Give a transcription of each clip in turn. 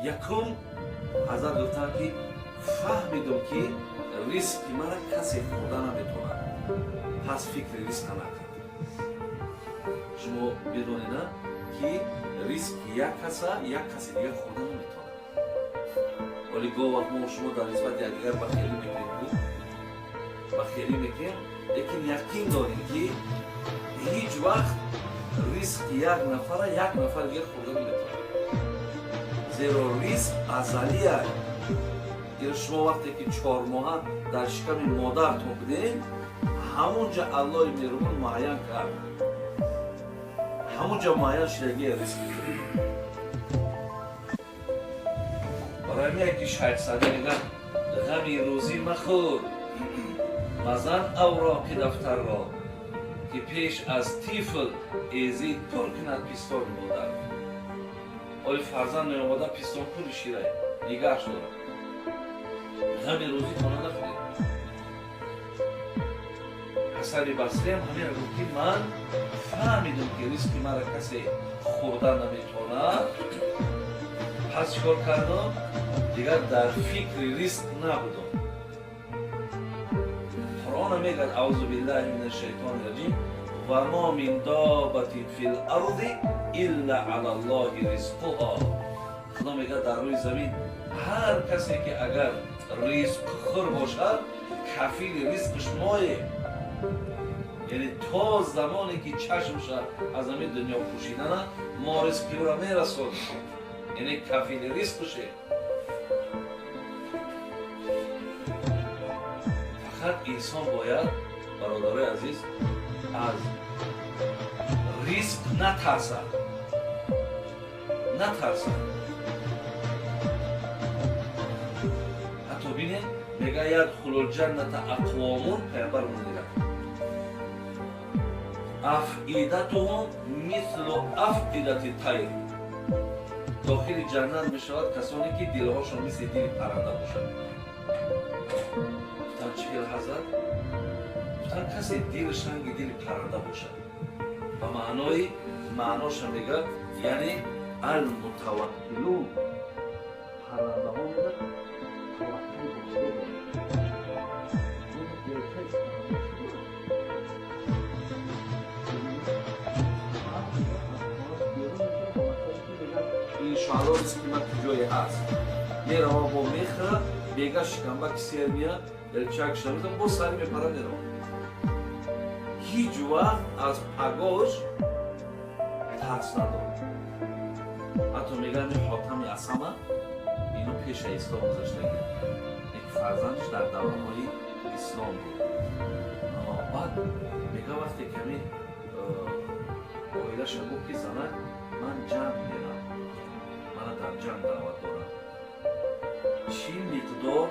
یکم حضرت گفتن که فهمیدم که ریسک مرا کسی خورده نمیتونه، پس فکر ریسک نکن. شما بدونید که ریسک یک کسی دیگر خورده نمیتونه. ولی گاه وقت ما شما در نسبت دیگر بخیلی میکنیم، بخیلی میکنیم، لیکن یقین داریم که هیچ وقت ریسک یک نفر دیگر خورده نمیتونه. زیرا ریسک ازلی است. شما وقتی که 4 ماه در شکم مادر تو بودین، همونجا الله مهربان معین کرد، همونجا معین شدگی ریسک بود. برای میگه که شاید ساده میگن غمی روزی مخور مزن اوراق دفتر را که پیش از طفل ایزی پر کند پیستان مادر. آی فرزند نیامده پیستان پول شیره نگهش دارد، غمی روزی خانه نخورید. حسن بصری هم همین گفت که من فهمیدم که ریسک مرا کسی خورده نمیتونه، پس چیکار کردم؟ دیگر در فکر ریسک نبودم. قرآن میگه اعوذ بالله من الشیطان الرجیم و ما من دابة فی الارض الا علی الله رزقها. خدا میگه در روی زمین هر کسی که اگر ریسک خور باشد کفیل ریسکش ماه. یعنی تا زمانی که چشمش از همین دنیا پوشیدن ما ریسکی را میرسد، یعنی کفیل ریسکشه. فقط انسان باید برادرای عزیز از ریسک نترسد. حتی بینید میگه یدخل الجنة اقوام، پیغمبر میگه افئدتهم مثل افئدة الطیر، داخل جنت میشود کسانی که دلهاشون مثل دل پرنده باشد. گفتن چیه حضرت؟ گفتن کسی دلش رنگ دل پرنده باشد. و معناش میگه یعنی المتوکلون، پرنده ها میگه انشاءالله ریسکی جایی هست. میره و با میخره بیگه شکمبه که سیر میاد دلچک شمیدم با سری میپره میره. هیچ وقت از پگاش ترس نداره. حتی میگن این حاتم اسمه اینو پیش اسلام گذاشته گرد، یک فرزندش در دوره‌های اسلام بود. اما بعد میگه وقتی کمی آیدهش گفت که زنک من جنگ میرم، من در جنگ دعوت دارم، چی مقدار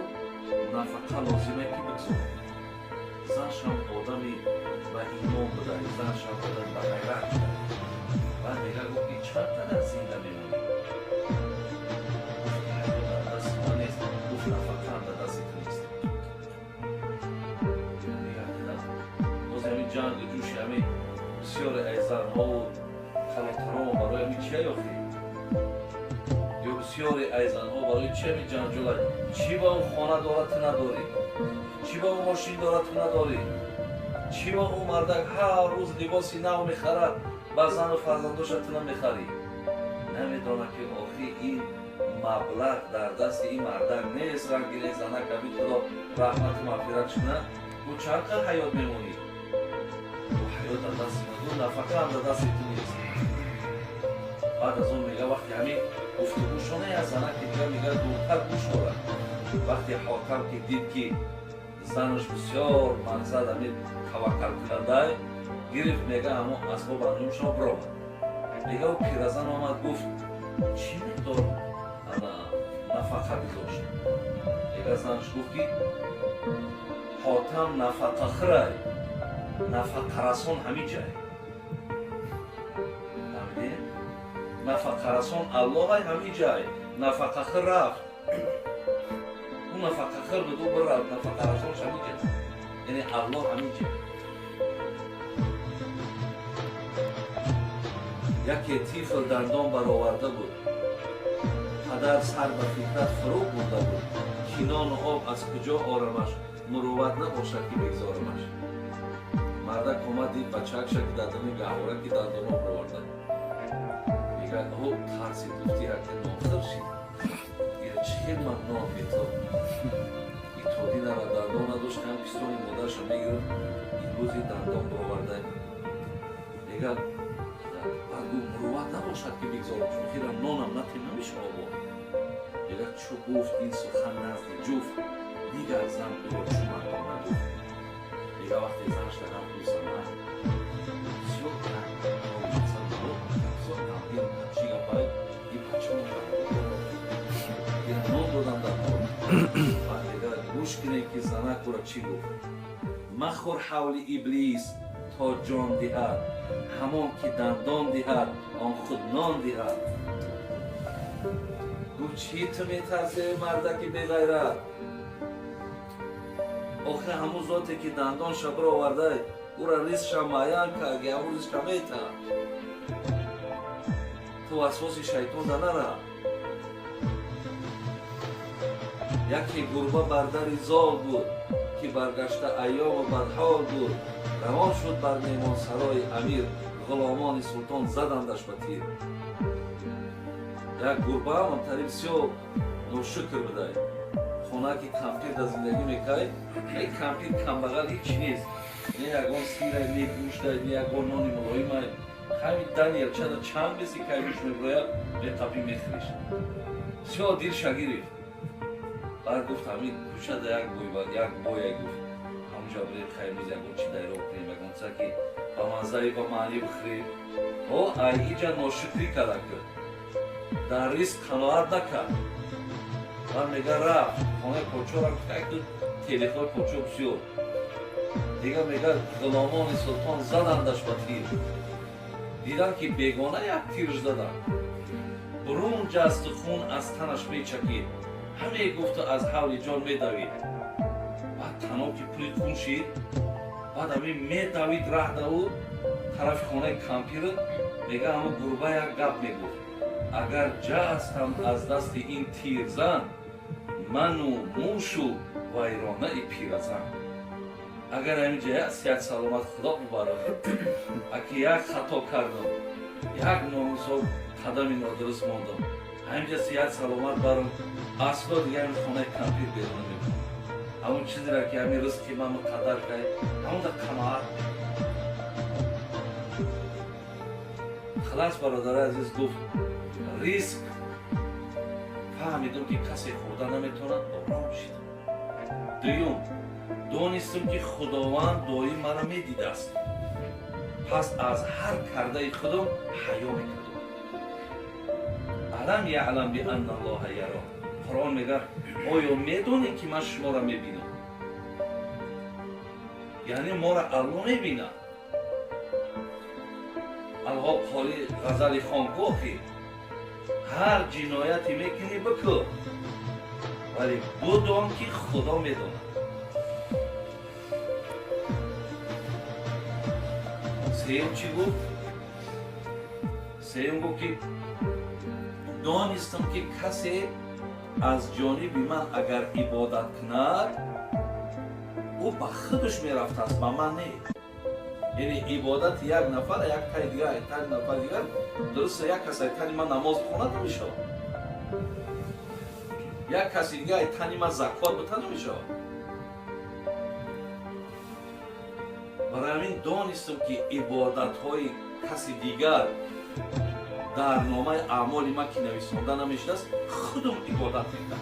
نفقه لازمه که بگذارم. زنش هم آدمی و ایمان بوده، زنش هم آدمی و غیرت بوده. بعد میگه گفت که چند تا در زنده میمونی؟ گفت که حیات در دست ما نیست، گفت نفقه هم در دست تو نیست. میگه که نه، باز همین جنگ جوش همین بسیار ایزنها و خلطرها برای همین چیه یافتی؟ یا بسیار ایزنها برای چی همین جنگ جلای؟ چی با اون خانه دارد نداری؟ چی با اون ماشین دارد نداری؟ چی با اون مردک هر روز لباسی نو میخرد با زن و فرزنداشت نمیخری؟ نمیدانه که آخری این مبلغ در دست این مردک نیست. رنگی زنک کبید خدا رحمت مغفرت کنه. تو چند قدر حیات میمونی؟ تو حیات در دست ندون، نفقه هم در دست تو نیست. بعد از اون میگه وقتی همین گفتگوشانه از زنک که میگه دورتر گوش دارد. وقتی حاکم که دید که زنش بسیار مقصد همین توکل کننده گرفت، میگه اما اسباب انجامش را برآورد. میگه او پیرزن آمد گفت چی مقدار نفقه گذاشت؟ میگه زنش گفت که حاتم نفقه خره، نفقه رسان همین جای. نفقه رسان الله همین جای. نفقه خر رفت، اون نفقه خر به دو برد، نفقه رسانش همین جای، یعنی الله همین جای. یکی طفل دندان برآورده بود، قدر سر به فکرت فرو برده بود که نان و آب از کجا آرامش مروت نباشد که بگذارمش. مردک آمد دید بچه‌اش که در دم گهواره که در دم آب آورده. میگه او ترسی گفتی که ناخر شید. یه چه من نان بیتاب. این تودی نرا دندان نداشت که هم پیستانی مادرش رو میگیرد این روزی دندان برآورده. میگه بگو مروت نباشد که بگذارم چون خیرم نانم نتیم نمیشه آبا. میگه چو گفت این سخن نزد جفت دیگر زن او چو مردم نگفت. میگه وقتی زنش در هم دوست من بسیار کنم آویزن رو بسیار تبدیل چیگه باید این بچه رو میگه نان دادم در کار و میگه گوش کنه که زنک رو چی گفت. مخور حول ابلیس تا جان دهد همان که دندان دهد آن خود نان دهد. گفت چی تو میترسه مردک بغیرت؟ آخه همون ذاتی که دندان شب را آورده او را ریزش معین کرد که همون ریزش میتن تو وسواس شیطان در نره. یکی گربه بر در زال بود که برگشته ایام و بدحال بود. روان شد بر میمان سرای امیر غلامان سلطان زدندش به تیر. یک گربه هم طریب سیاه نوشکر بده خونه که کمپیر در زندگی میکنه. این کمپیر کمبغل هیچ نیست. نه یکان سیره نه گوشت نه یکان نانی ملایم همین دنیل چند بسی که روش میبراید به تپی میخریش سیاه دیر شگیری بعد گفت همین گوشه در یک بوی گفت همونجا برید خیروز یکان چی دایی رو کنیم یکان چه که با منظری با معنی بخریم او اینجا ناشکری کرده کرد در ریسک قناعت نکرد و میگه رفت خانه پوچو را که دو تلیفون پوچو بسیار دیگه میگه غلامان سلطان زدندش با تیر. دیدن که بیگانه یک تیرش زدن برون جست خون از تنش میچکید. همه گفت از حول جان میدوید. بعد تنها که پولی خون شید بعد همه میدوید ره دو طرف خانه کمپیر میگه همه گربه یک گپ میگفت اگر جستم از دست این تیر زن من و موش و ویرانه پیرزن. اگر همینجا صحت سلامت خدا ببرم اگه یک خطا کردم یک ناموسا قدمی نادرست ماندم همینجا صحت سلامت برم اصلا دیگه همین خانه کمپیر بیرون نمیکنم. همون چیزی را که همین رزقی من مقدر کرد همون در قناعت خلاص. برادر عزیز گفت ریسک فهمیدم که کسی خورده نمیتونه آرام شد. دوم دانستم که خداوند دایی مرا میدیده است پس از هر کرده خودم حیا میکردم. علم یعلم بان الله یرا. قرآن میگه آیا میدونی که من شما را میبینم؟ یعنی ما را الله میبینه. الها قالی غزل خانگاهی هر جنایتی میکنی بکن ولی بدان که خدا میدونه. سیم چی گفت؟ سیم گفت که دانستم که کسی از جانب من اگر عبادت کند او به خودش میرفت است به من نه. یعنی عبادت یک نفر یک تای دیگر یک تای نفر دیگر درسته یک کسی تانی من نماز بخواند نمیشه یک کسی دیگر تانی من زکات بده نمیشه. برای همین دانستم که عبادت های کسی دیگر در نامه اعمال من که نویسنده نمیشده است خودم عبادت میکنم.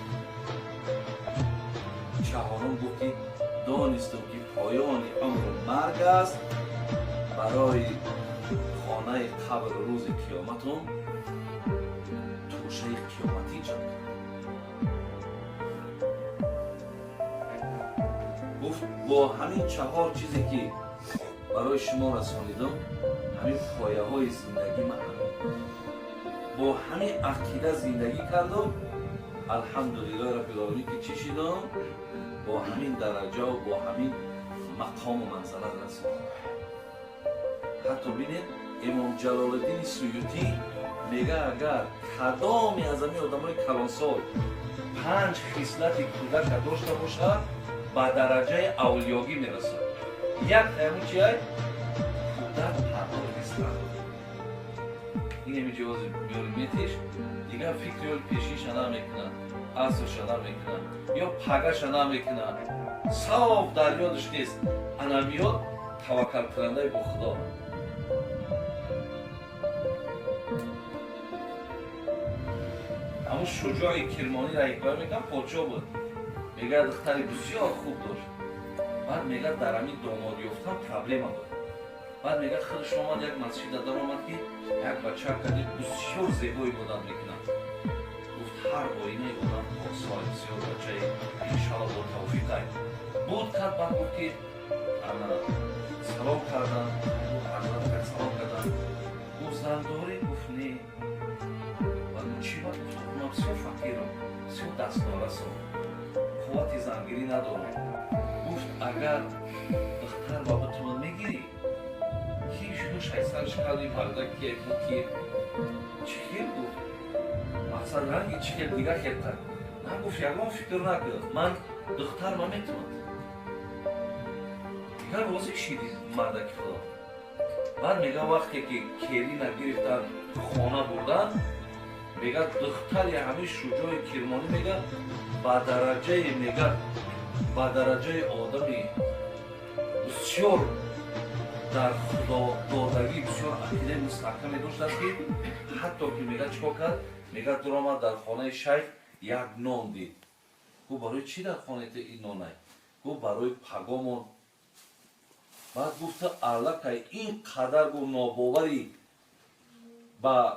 چهارم گفت که دانستم که پایان عمر مرگ است برای خانه قبر روز قیامتم توشه قیامتی جمع. گفت با همین چهار چیزی که برای شما رسانیدم همین پایه های زندگی من با همین عقیده زندگی کردم الحمدلله رب العالمین که چی شدم با همین درجه و با همین مقام و منزلت رسیدم. حتی بینید امام جلال الدین سیوطی میگه اگر کدامی از همین آدمای کلانسال 5 خصلت کودک داشته باشد به درجه اولیاگی میرسد. یک همون چیه؟ کودک پرهیزکار. این همین جواز میوریمیتش دیگه فکر یول پیشیش نمیکنه، اصلش نمیکنه یا پگش نمیکنه، صاف در یادش نیست. انا میاد توکل کننده با خدا. اما شجاع کرمانی را یک بار میگم پادشاه بود، میگه دختری بسیار خوب داشت. بعد میگه در همین داماد یافتن پرابلم داشت. بعد میگه خودش آمد یک مسجد در آمد که یک بچه کردی بسیار زیبایی بودن میکنن. گفت هر آینه بودن پاسای بسیار بچه انشاءالله با توفیق های بود کرد. بعد گفت که سلام کردن، حضرت کرد سلام کردن. گفت زن داری؟ گفت نه. بعد چی باید گفت من بسیار فقیرم، بسیار دست نارسم، قوت زنگیری ندارم. گفت اگر دختر بابت من میگیری که شنو شایسترش کردی مردک که بود که چی خیل گفت مقصد رنگی چی خیل دیگه خیل کرد. نه گفت یکم فکر نکرد من دختر ما میتوند دیگر واضح شیدی مردک خدا. بعد میگه وقتی که کلی نگرفتن خانه بردن میگه دختری همین شجاع کرمانی میگه با درجه آدمی بسیار در خدا دادگی بسیار عقیده مستحکمی داشت است که حتی که میگه چیکار کرد؟ میگه درآمد در خانه شیخ یک نان دید. گفت برای چی در خانه این نانه؟ گفت برای پگامون. بعد گفت الکه این قدر گفت ناباوری با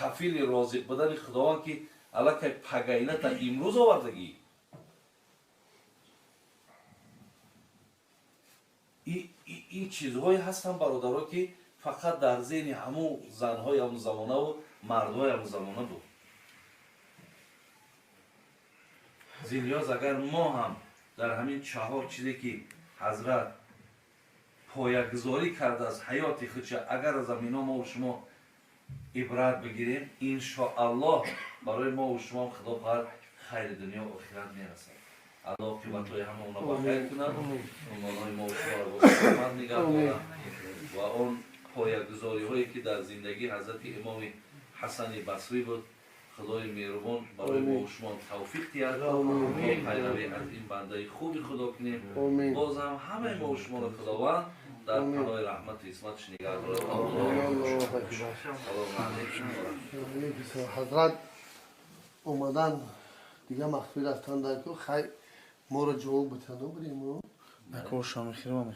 کفیل رازق بودن خداوند که الکه پگینه تا امروز آوردگی. این چیزهایی هستن برادرها که فقط در ذهن همون زنهای همون زمانه و مردهای همون زمانه بود. زیلیاز اگر ما هم در همین 4 چیزی که حضرت پایه‌گذاری کرده از حیات خودش اگر از اینا ما و شما عبرت بگیریم انشاءالله برای ما و شما خدا پر خیر دنیا و آخرت میرسد. الله قیمت‌های همه اونا با خیر کنند، اونهای ما و شما رو با سلامت نگه دارند و اون پایه‌گذاری‌هایی که در زندگی حضرت امام حسن بصری بود خدای مهربان برای ما و شما توفیق دهد تا پیروی از این بنده خوب خدا کنیم. باز هم همه ما و شما رو خداوند در پناه رحمت و عصمتش نگه دارد. حضرت اومدن دیگه مخفی رفتن در که خیلی ما رو جواب بتنو بریم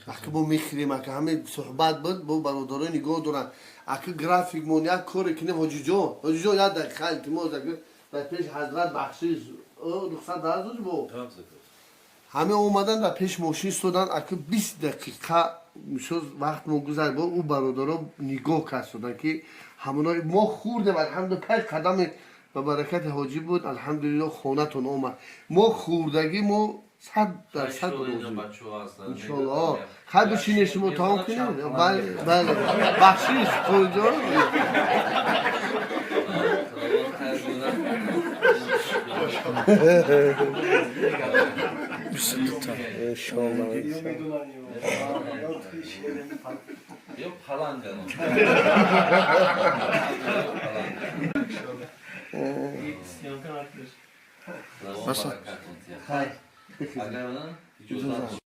اکه با میخریم اکه همه صحبت بود با برادرای نگاه دارن اکه گرافیک مون یک کاری کنیم حاجی جان یاد در خیلی که ما در پیش حضرت بخشیش رخصت درزوش بود همه اومدن در پیش ماشین استودن اکه 20 دقیقه میشد وقت ما گذر با او برادرها نگاه کردن که همونای ما خوردیم الحمدلله 5 قدم به برکت حاجی بود الحمدلله خونتون اومد ما خوردگی ما 100% بودیم انشالله خیلی بشینیم شما تمام کنیم بله بخشیش کجا یا پلنگن Pasa. اگر نه